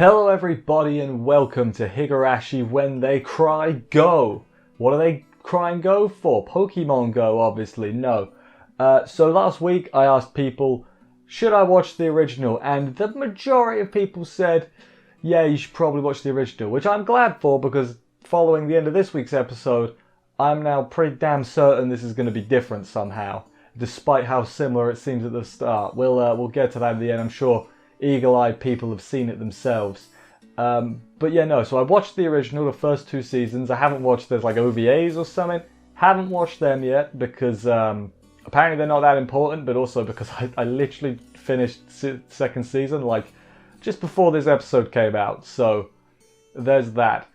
Hello everybody and welcome to Higurashi When They Cry Go. What are they crying Go for? Pokemon Go, obviously, no. So last week I asked people, should I watch the original? And the majority of people said, yeah, you should probably watch the original, which I'm glad for because following the end of this week's episode, I'm now pretty damn certain this is going to be different somehow, despite how similar it seems at the start. We'll get to that in the end, I'm sure. Eagle-eyed people have seen it themselves. But yeah, no, so I watched the original, the first two seasons. I haven't watched, there's like OVAs or something. Haven't watched them yet because apparently they're not that important, but also because I literally finished second season like just before this episode came out. So there's that.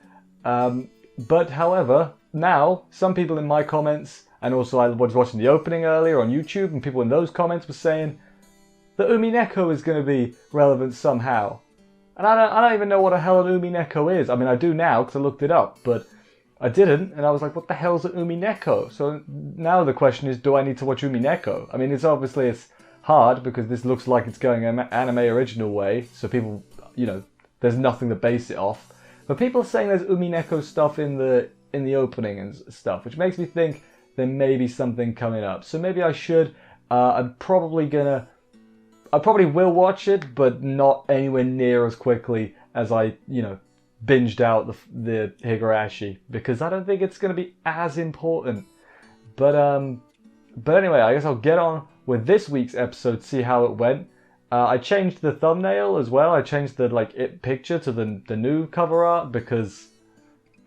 But however, now some people in my comments, and also I was watching the opening earlier on YouTube, and people in those comments were saying that Umineko is going to be relevant somehow. And I don't even know what the hell an Umineko is. I mean, I do now because I looked it up, but I didn't, and I was like, what the hell is an Umineko? So now the question is, do I need to watch Umineko? I mean, it's hard because this looks like it's going anime original way, so people, there's nothing to base it off. But people are saying there's Umineko stuff in the opening and stuff, which makes me think there may be something coming up. So maybe I should. I probably will watch it, but not anywhere near as quickly as I, binged out the Higurashi, because I don't think it's going to be as important. But anyway, I guess I'll get on with this week's episode, see how it went. I changed the thumbnail as well. I changed the it picture to the new cover art because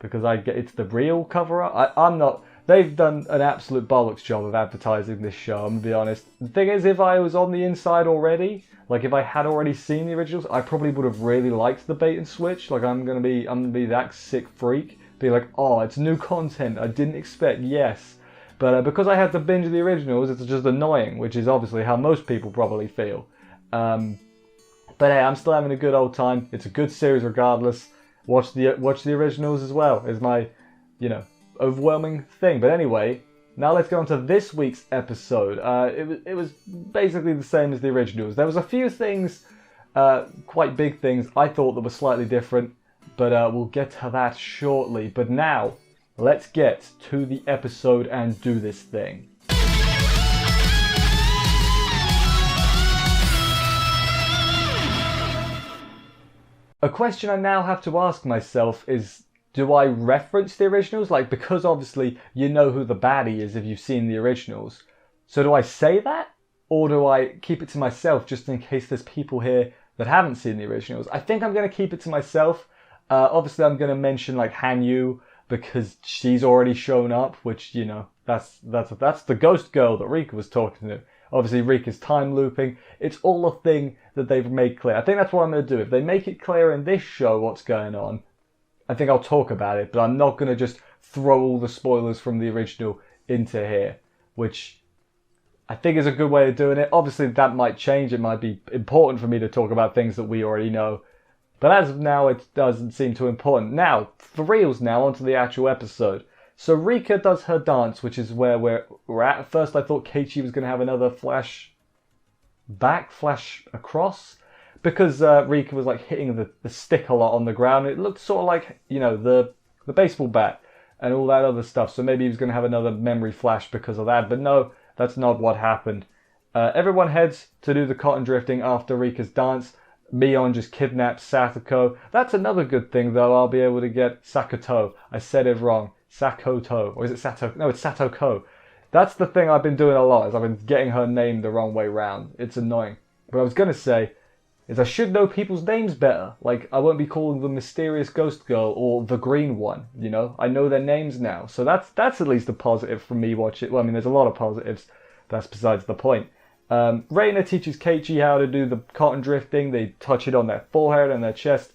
it's the real cover art. I'm not. They've done an absolute bollocks job of advertising this show, I'm going to be honest. The thing is, if I was on the inside already, like if I had already seen the originals, I probably would have really liked the bait and switch. Like I'm gonna be that sick freak. Be like, oh, it's new content I didn't expect, yes. But because I had to binge the originals, it's just annoying, which is obviously how most people probably feel. But hey, I'm still having a good old time. It's a good series regardless. Watch the originals as well, is my, overwhelming thing. But anyway, now let's go on to this week's episode. It was basically the same as the originals. There was a few things, quite big things, I thought that were slightly different, but we'll get to that shortly. But now, let's get to the episode and do this thing. A question I now have to ask myself is, do I reference the originals? Like, because obviously you know who the baddie is if you've seen the originals. So do I say that? Or do I keep it to myself just in case there's people here that haven't seen the originals? I think I'm going to keep it to myself. Obviously I'm going to mention like Hanyu because she's already shown up, which, that's the ghost girl that Rika was talking to. Obviously Rika's time looping. It's all a thing that they've made clear. I think that's what I'm going to do. If they make it clear in this show what's going on, I think I'll talk about it, but I'm not going to just throw all the spoilers from the original into here, which I think is a good way of doing it. Obviously, that might change. It might be important for me to talk about things that we already know. But as of now, it doesn't seem too important. Now, for reals now, onto the actual episode. So Rika does her dance, which is where we're at. At first, I thought Keiichi was going to have another flash across. Because Rika was like hitting the stick a lot on the ground, it looked sort of like, the baseball bat and all that other stuff. So maybe he was going to have another memory flash because of that. But no, that's not what happened. Everyone heads to do the cotton drifting after Rika's dance. Mion just kidnaps Satoko. That's another good thing, though. I'll be able to get Sakoto. I said it wrong. Sakoto. Or is it Sato? No, it's Satoko. That's the thing I've been doing a lot, is I've been getting her name the wrong way round. It's annoying. But I was going to say is I should know people's names better. Like, I won't be calling the mysterious ghost girl or the green one, I know their names now. So that's at least a positive from me watching. Well, I mean, there's a lot of positives. That's besides the point. Reina teaches Keiichi how to do the cotton drifting. They touch it on their forehead and their chest.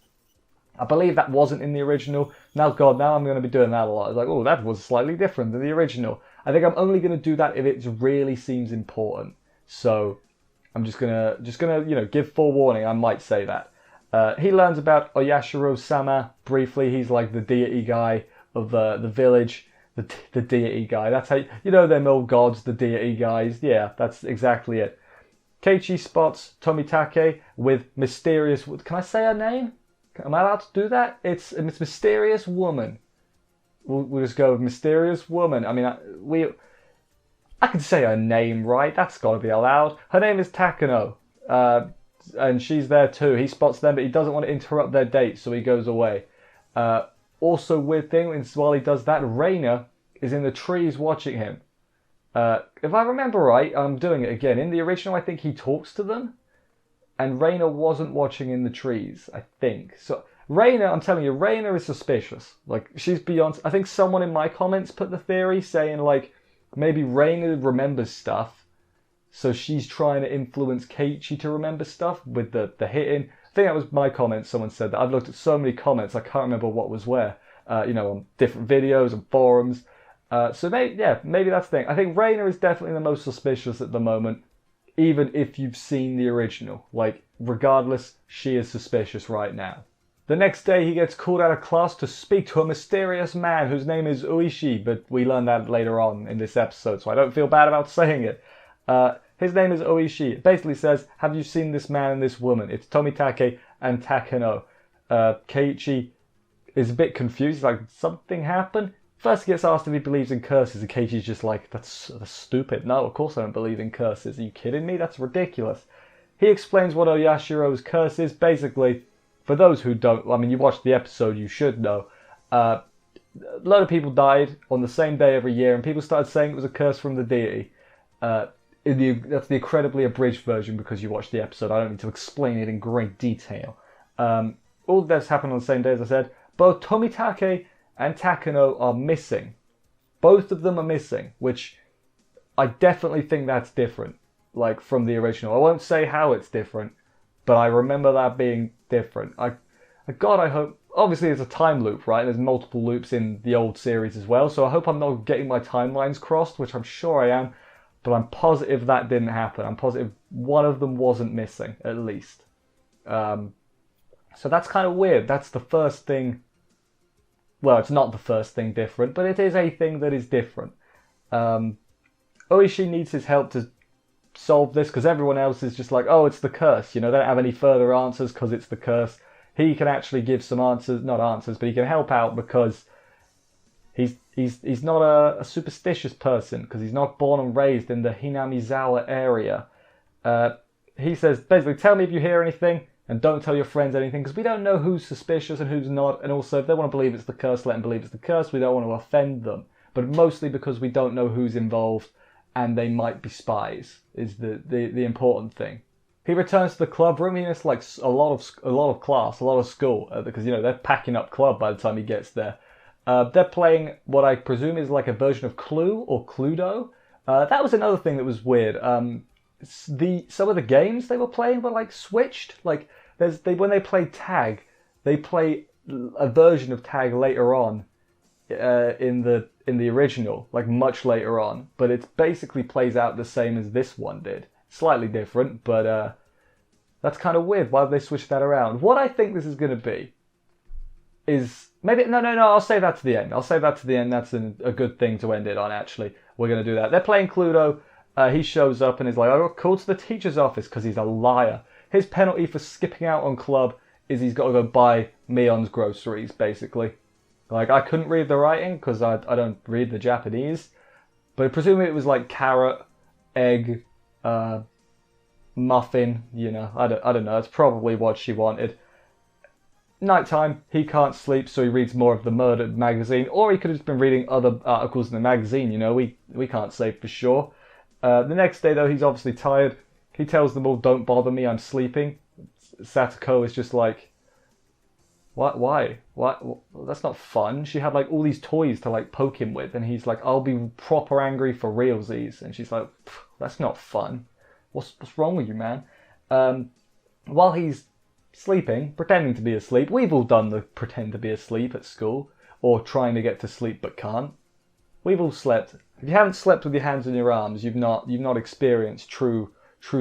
I believe that wasn't in the original. Now I'm going to be doing that a lot. It's like, oh, that was slightly different than the original. I think I'm only going to do that if it really seems important. So I'm just gonna, give forewarning. I might say that. He learns about Oyashiro-sama briefly. He's like the deity guy of the village. The deity guy. That's how them old gods, the deity guys. Yeah, that's exactly it. Keiichi spots Tomitake with mysterious. Can I say her name? Am I allowed to do that? It's mysterious woman. We'll just go with mysterious woman. I mean, I can say her name right. That's got to be allowed. Her name is Takano. And she's there too. He spots them, but he doesn't want to interrupt their date, so he goes away. Also, weird thing is while he does that, Reina is in the trees watching him. If I remember right, I'm doing it again. In the original, I think he talks to them, and Reina wasn't watching in the trees, I think. So Reina, I'm telling you, Reina is suspicious. Like, she's beyond... I think someone in my comments put the theory saying, like, maybe Reina remembers stuff, so she's trying to influence Keiichi to remember stuff with the hitting. I think that was my comment. Someone said that. I've looked at so many comments, I can't remember what was where. On different videos and forums. So maybe that's the thing. I think Reina is definitely the most suspicious at the moment, even if you've seen the original. Like, regardless, she is suspicious right now. The next day, he gets called out of class to speak to a mysterious man whose name is Uishi, but we learn that later on in this episode, so I don't feel bad about saying it. His name is Uishi. It basically says, have you seen this man and this woman? It's Tomitake and Takano. Keiichi is a bit confused. He's like, did something happen? First he gets asked if he believes in curses, and Keiichi's just like, that's stupid. No, of course I don't believe in curses. Are you kidding me? That's ridiculous. He explains what Oyashiro's curse is. Basically, for those who don't, I mean, you watched the episode, you should know. A load of people died on the same day every year, and people started saying it was a curse from the deity. That's the incredibly abridged version because you watched the episode. I don't need to explain it in great detail. All the deaths happened on the same day, as I said. Both Tomitake and Takano are missing. Both of them are missing, which I definitely think that's different, like from the original. I won't say how it's different, but I remember that being different. I hope... Obviously, it's a time loop, right? There's multiple loops in the old series as well, so I hope I'm not getting my timelines crossed, which I'm sure I am, but I'm positive that didn't happen. I'm positive one of them wasn't missing, at least. So that's kind of weird. That's the first thing... Well, it's not the first thing different, but it is a thing that is different. Oishi needs his help to solve this because everyone else is just like, oh, it's the curse. They don't have any further answers because it's the curse. He can actually give some answers, not answers, but he can help out because he's not a superstitious person because he's not born and raised in the Hinamizawa area. He says, basically, tell me if you hear anything. And don't tell your friends anything, because we don't know who's suspicious and who's not. And also, if they want to believe it's the curse, let them believe it's the curse. We don't want to offend them. But mostly because we don't know who's involved, and they might be spies, is the important thing. He returns to the club room. He has like a lot of class, a lot of school, because they're packing up club by the time he gets there. They're playing what I presume is like a version of Clue or Cluedo. That was another thing that was weird. Some of the games they were playing were like switched. Like when they play tag, they play a version of tag later on in the original, like much later on. But it basically plays out the same as this one did. Slightly different, but that's kind of weird. Why have they switched that around? What I think this is going to be is maybe no. I'll save that to the end. That's a good thing to end it on. Actually, we're going to do that. They're playing Cluedo. He shows up and is like, I got called to the teacher's office because he's a liar. His penalty for skipping out on club is he's got to go buy Mion's groceries, basically. Like, I couldn't read the writing because I don't read the Japanese. But presumably it was like carrot, egg, muffin, I don't know. It's probably what she wanted. Nighttime, he can't sleep, so he reads more of the murder magazine. Or he could have just been reading other articles in the magazine, we can't say for sure. The next day, though, he's obviously tired. He tells them all, don't bother me, I'm sleeping. Satoko is just like, what? Why? What? That's not fun. She had, like, all these toys to, like, poke him with. And he's like, I'll be proper angry for realsies. And she's like, that's not fun. What's wrong with you, man? While he's sleeping, pretending to be asleep, we've all done the pretend to be asleep at school. Or trying to get to sleep but can't. We've all slept. If you haven't slept with your hands on your arms, you've not experienced true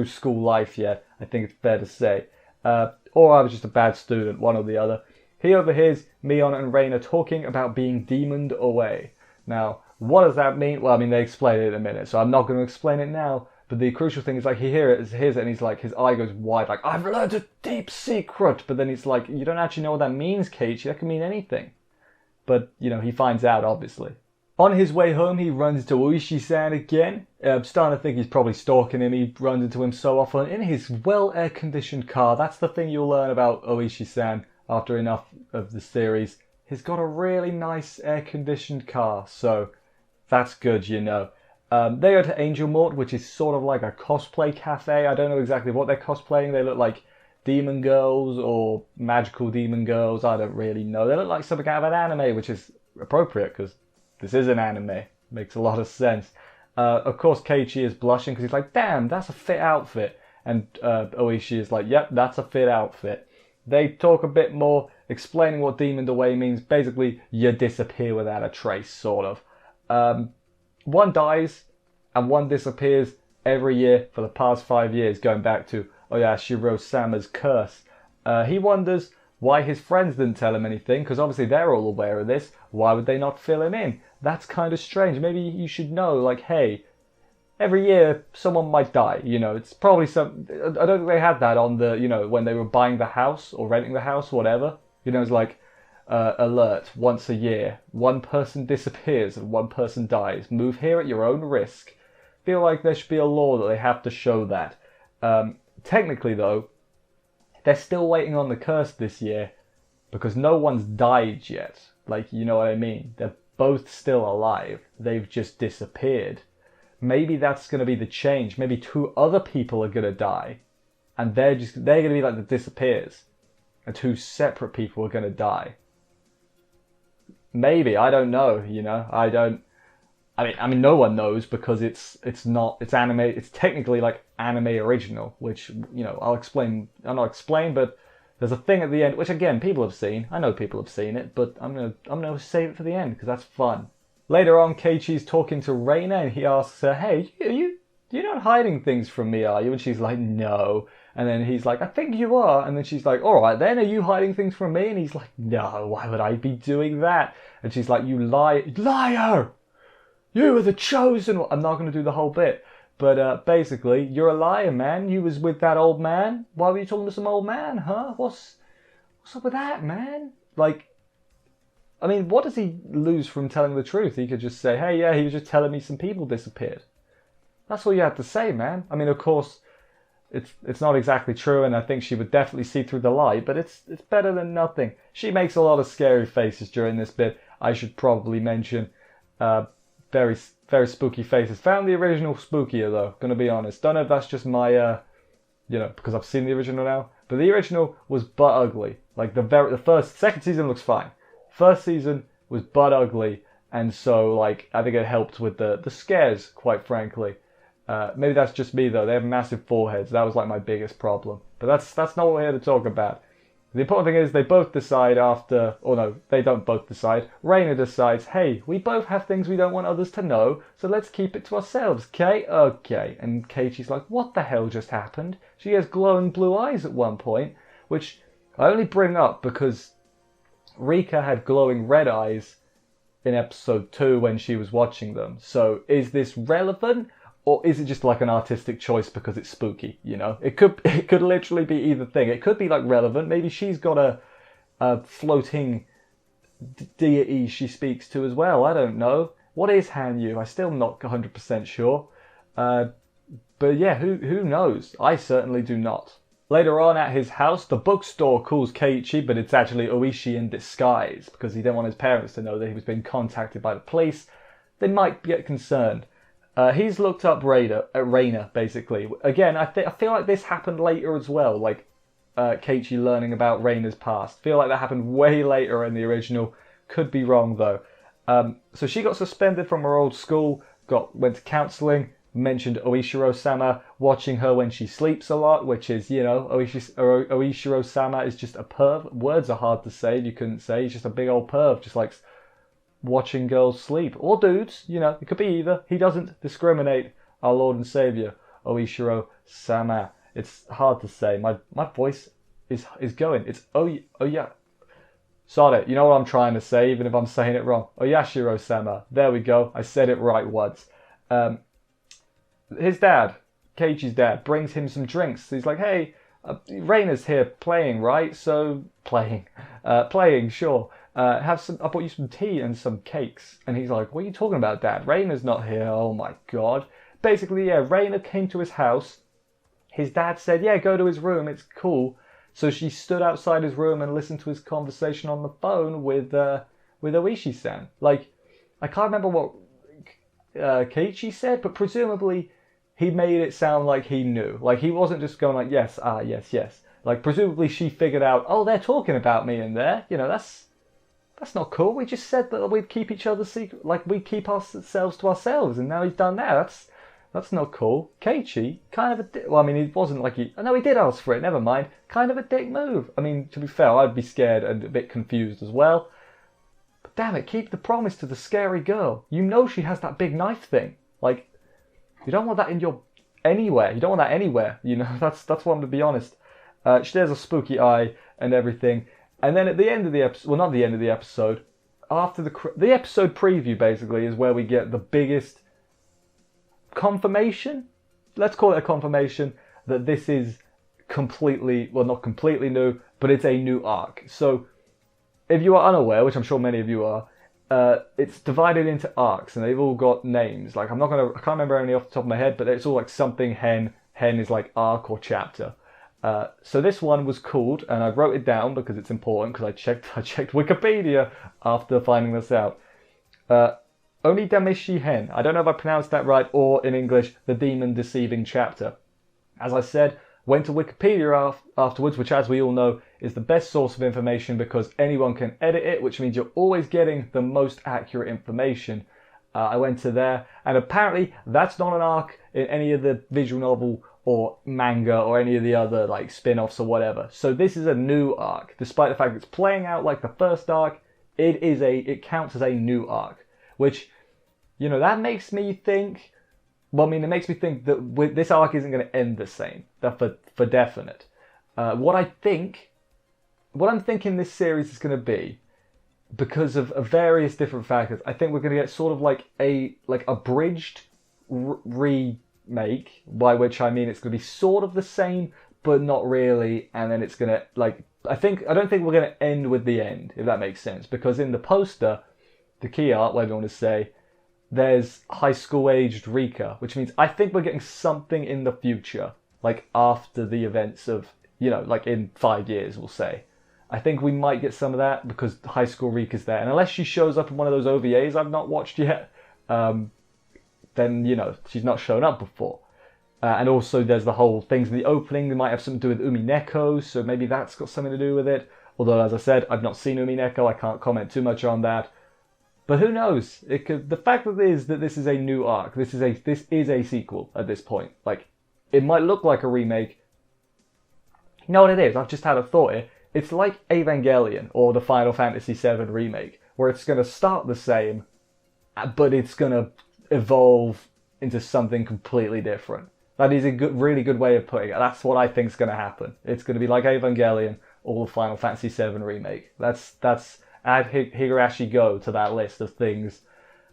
school life yet. I think it's fair to say. Or I was just a bad student, one or the other. He overhears Mion and Reina talking about being demoned away. Now, what does that mean? Well, I mean, they explain it in a minute, so I'm not going to explain it now. But the crucial thing is, like, he hears it and he's like, his eye goes wide, like, I've learned a deep secret. But then he's like, you don't actually know what that means, Keiichi. That can mean anything. But, you know, he finds out, obviously. On his way home, he runs into Oishi-san again. I'm starting to think he's probably stalking him. He runs into him so often in his well air-conditioned car. That's the thing you'll learn about Oishi-san after enough of the series. He's got a really nice air-conditioned car, so that's good, you know. They go to Angel Mort, which is sort of like a cosplay cafe. I don't know exactly what they're cosplaying. They look like demon girls or magical demon girls. I don't really know. They look like something out of an anime, which is appropriate because this is an anime. Makes a lot of sense. Of course, Keiichi is blushing because he's like, damn, that's a fit outfit. And Oishi is like, yep, that's a fit outfit. They talk a bit more, explaining what demoned away means. Basically, you disappear without a trace, sort of. One dies and one disappears every year for the past 5 years, going back to Oyashiro-sama's curse. He wonders why his friends didn't tell him anything, because obviously they're all aware of this. Why would they not fill him in? That's kind of strange. Maybe you should know, like, hey, every year someone might die, you know. It's probably some... I don't think they had that on the, you know, when they were buying the house or renting the house, whatever. You know, it's like, alert, once a year, one person disappears and one person dies. Move here at your own risk. Feel like there should be a law that they have to show that. Technically, though, they're still waiting on the curse this year because no one's died yet. Like, you know what I mean? They're both still alive. They've just disappeared. Maybe that's going to be the change. Maybe 2 other people are going to die. And they're going to be like the disappears. And 2 separate people are going to die. Maybe, I don't know, you know. I mean, no one knows because it's anime. It's technically like anime original, which, you know, I'll not explain, but there's a thing at the end, which again, people have seen. I know people have seen it, but I'm gonna save it for the end because that's fun. Later on, Keiichi's talking to Reina and he asks her, hey, you're not hiding things from me, are you? And she's like, no. And then he's like, I think you are. And then she's like, all right then, are you hiding things from me? And he's like, no, why would I be doing that? And she's like, you liar! You were the chosen one. I'm not going to do the whole bit. But basically, you're a liar, man. You was with that old man. Why were you talking to some old man, huh? What's up with that, man? Like, I mean, what does he lose from telling the truth? He could just say, hey, yeah, he was just telling me some people disappeared. That's all you have to say, man. I mean, of course, it's not exactly true, and I think she would definitely see through the lie, but it's better than nothing. She makes a lot of scary faces during this bit. I should probably mention very, very spooky faces. Found the original spookier, though, gonna be honest. Don't know if that's just my, you know, because I've seen the original now, but the original was butt ugly. Like, second season looks fine. First season was butt ugly, and so, like, I think it helped with the scares, quite frankly. Maybe that's just me, though. They have massive foreheads. That was, like, my biggest problem. But that's not what we're here to talk about. The important thing is they both decide after... Or no, they don't both decide. Reina decides, hey, we both have things we don't want others to know, so let's keep it to ourselves, okay? Okay. And Keiichi's like, what the hell just happened? She has glowing blue eyes at one point, which I only bring up because Rika had glowing red eyes in episode 2 when she was watching them. So is this relevant? Or is it just like an artistic choice because it's spooky, you know? It could literally be either thing. It could be like relevant. Maybe she's got a floating deity she speaks to as well. I don't know. What is Hanyu? I'm still not 100% sure. But yeah, who knows? I certainly do not. Later on at his house, the bookstore calls Keiichi, but it's actually Oishi in disguise because he didn't want his parents to know that he was being contacted by the police. They might get concerned. He's looked up Reina, basically. Again, I feel like this happened later as well, like Keiichi learning about Reina's past. I feel like that happened way later in the original. Could be wrong, though. So she got suspended from her old school, went to counselling, mentioned Oishiro-sama watching her when she sleeps a lot, which is, you know, Oishiro-sama is just a perv. Words are hard to say, you couldn't say. He's just a big old perv, just like... watching girls sleep, or dudes, you know, it could be either. He doesn't discriminate, our Lord and Saviour, Oishiro-sama. It's hard to say. My voice is going. It's oh yeah. Sorry, you know what I'm trying to say, even if I'm saying it wrong. Oyashiro-sama. There we go. I said it right once. His dad, Keiichi's dad brings him some drinks. He's like, hey, Reina's here playing, right? So, playing, sure. I bought you some tea and some cakes. And he's like, what are you talking about, Dad? Reina's not here. Oh my God. Basically, yeah, Reina came to his house. His dad said, yeah, go to his room. It's cool. So she stood outside his room and listened to his conversation on the phone with Oishi-san. Like, I can't remember what Keiichi said, but presumably he made it sound like he knew. Like, he wasn't just going like, yes, yes, yes. Like, presumably she figured out, oh, they're talking about me in there. You know, that's not cool. We just said that we'd keep each other's secret, like we'd keep ourselves to ourselves, and now he's done that. That's not cool. Keiichi, kind of a well, I mean, he wasn't like he did ask for it, never mind. Kind of a dick move. I mean, to be fair, I'd be scared and a bit confused as well. But damn it, keep the promise to the scary girl. You know she has that big knife thing. Like, you don't want that anywhere. You don't want that anywhere. You know, that's what I'm to be honest. She has a spooky eye and everything. And then at the end of the episode, well, not the end of the episode, after the episode preview basically is where we get the biggest confirmation, let's call it a confirmation, that this is completely, well, not completely new, but it's a new arc. So if you are unaware, which I'm sure many of you are, it's divided into arcs and they've all got names. Like, I can't remember any off the top of my head, but it's all like something hen. Hen is like arc or chapter. So this one was called, and I wrote it down because it's important, because I checked Wikipedia after finding this out. Onidamishi Hen. I don't know if I pronounced that right, or in English, the Demon Deceiving Chapter. As I said, went to Wikipedia afterwards, which, as we all know, is the best source of information because anyone can edit it, which means you're always getting the most accurate information. I went to there, and apparently that's not an arc in any of the visual novel or manga or any of the other like spin-offs or whatever. So this is a new arc. Despite the fact it's playing out like the first arc, it counts as a new arc. Which, you know, that makes me think, well, I mean, it makes me think that this arc isn't going to end the same. That for definite. What I'm thinking this series is going to be, because of various different factors, I think we're going to get sort of like a abridged remake, by which I mean it's going to be sort of the same, but not really, and then it's going to, like, I don't think we're going to end with the end, if that makes sense, because in the poster, the key art, whatever you want to say, there's high school aged Rika, which means I think we're getting something in the future, like after the events of, you know, like in 5 years, we'll say. I think we might get some of that because high school Rika's there, and unless she shows up in one of those OVAs I've not watched yet, then, you know, she's not shown up before. And also there's the whole things in the opening, they might have something to do with Umineko, so maybe that's got something to do with it. Although, as I said, I've not seen Umineko, I can't comment too much on that. But who knows? The fact that this is a new arc, this is a sequel at this point. Like, it might look like a remake. You know what it is? I've just had a thought here. It's like Evangelion or the Final Fantasy VII remake, where it's going to start the same, but it's going to evolve into something completely different. That is a really good way of putting it. That's what I think is going to happen. It's going to be like Evangelion or the Final Fantasy VII remake. That's add Higurashi GOU to that list of things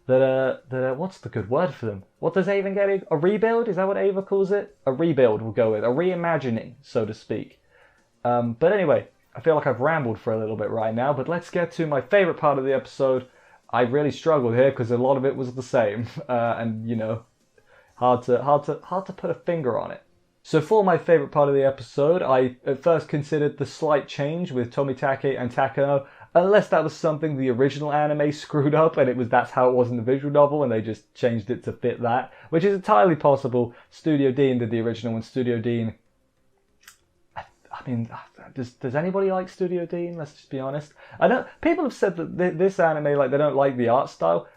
that what's the good word for them? What does Evangelion, a rebuild? Is that what Ava calls it? A rebuild we'll go with, a reimagining, so to speak. But anyway, I feel like I've rambled for a little bit right now, but let's get to my favourite part of the episode. I really struggled here because a lot of it was the same, and you know, hard to put a finger on it. So for my favourite part of the episode, I at first considered the slight change with Tomitake and Takano, unless that was something the original anime screwed up and that's how it was in the visual novel and they just changed it to fit that, which is entirely possible. Studio Dean did the original, and Studio Dean, I mean, does anybody like Studio Dean? Let's just be honest. I know people have said that this anime, like, they don't like the art style.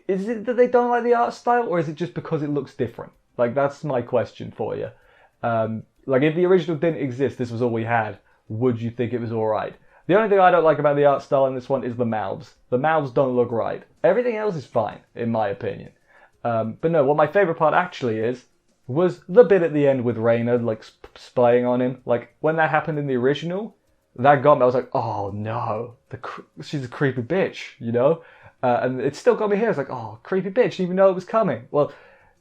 Is it that they don't like the art style, or is it just because it looks different? Like, that's my question for you. Like, if the original didn't exist, this was all we had, would you think it was alright? The only thing I don't like about the art style in this one is the mouths. The mouths don't look right. Everything else is fine, in my opinion. But no, what my favourite part actually was the bit at the end with Reina, like, spying on him. Like, when that happened in the original, that got me. I was like, oh no, she's a creepy bitch, you know? And it still got me here. It's like, oh, creepy bitch, even though it was coming. Well,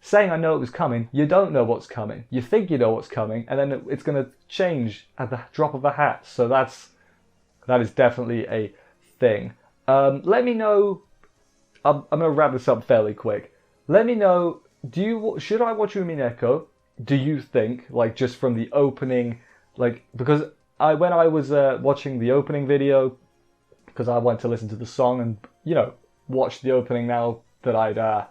saying I know it was coming, you don't know what's coming. You think you know what's coming, and then it's going to change at the drop of a hat. So that is definitely a thing. Let me know. I'm going to wrap this up fairly quick. Let me know, should I watch Umineko? Do you think, like, just from the opening, like, because when I was watching the opening video, because I went to listen to the song and, watch the opening now that I'd,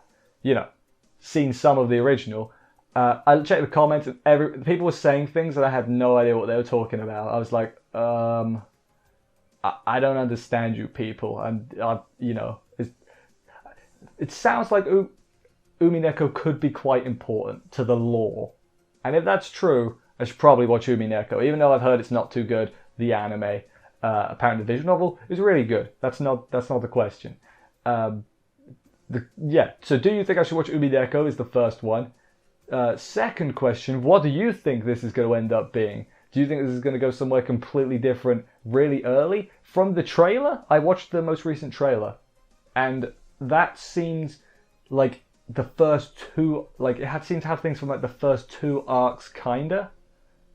seen some of the original, I checked the comments and people were saying things and I had no idea what they were talking about. I was like, I don't understand you people. And, it sounds like Umineko could be quite important to the lore. And if that's true, I should probably watch Umineko, even though I've heard it's not too good. The anime, apparently the visual novel, is really good. That's not the question. So do you think I should watch Umineko is the first one. Second question, what do you think this is going to end up being? Do you think this is going to go somewhere completely different really early? From the trailer, I watched the most recent trailer, and that seems like the first two, like it seemed to have things from like the first two arcs, kinda,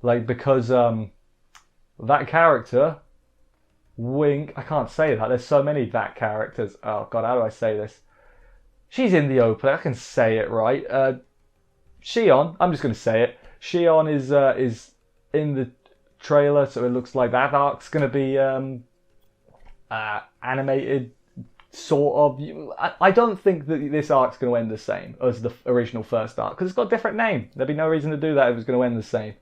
like because that character, Wink, I can't say that. There's so many that characters. Oh god, how do I say this? She's in the opening. I can say it right. Shion. I'm just gonna say it. Shion is in the trailer, so it looks like that arc's gonna be animated. Sort of. I don't think that this arc's going to end the same as the original first arc, because it's got a different name. There'd be no reason to do that if it's going to end the same.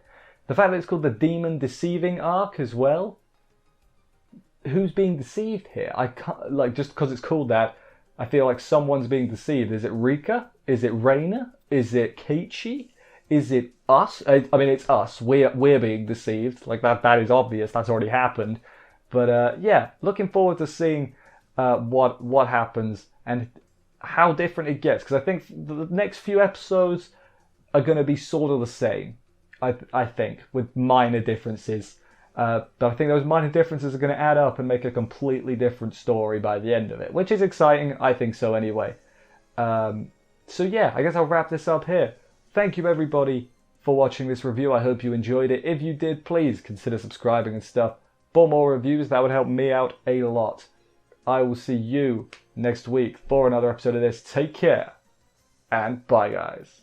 The fact that it's called the Demon Deceiving arc as well. Who's being deceived here? I can't, like, just because it's called that, I feel like someone's being deceived. Is it Rika? Is it Reina? Is it Keiichi? Is it us? I mean, it's us. We're being deceived. Like that is obvious. That's already happened. But yeah, looking forward to seeing what happens and how different it gets, because I think the next few episodes are going to be sort of the same. I think with minor differences, but I think those minor differences are going to add up and make a completely different story by the end of it, which is exciting. I think so anyway. So yeah, I guess I'll wrap this up here. Thank you everybody for watching this review. I hope you enjoyed it. If you did, please consider subscribing and stuff. For more reviews, that would help me out a lot. I will see you next week for another episode of this. Take care, and bye, guys.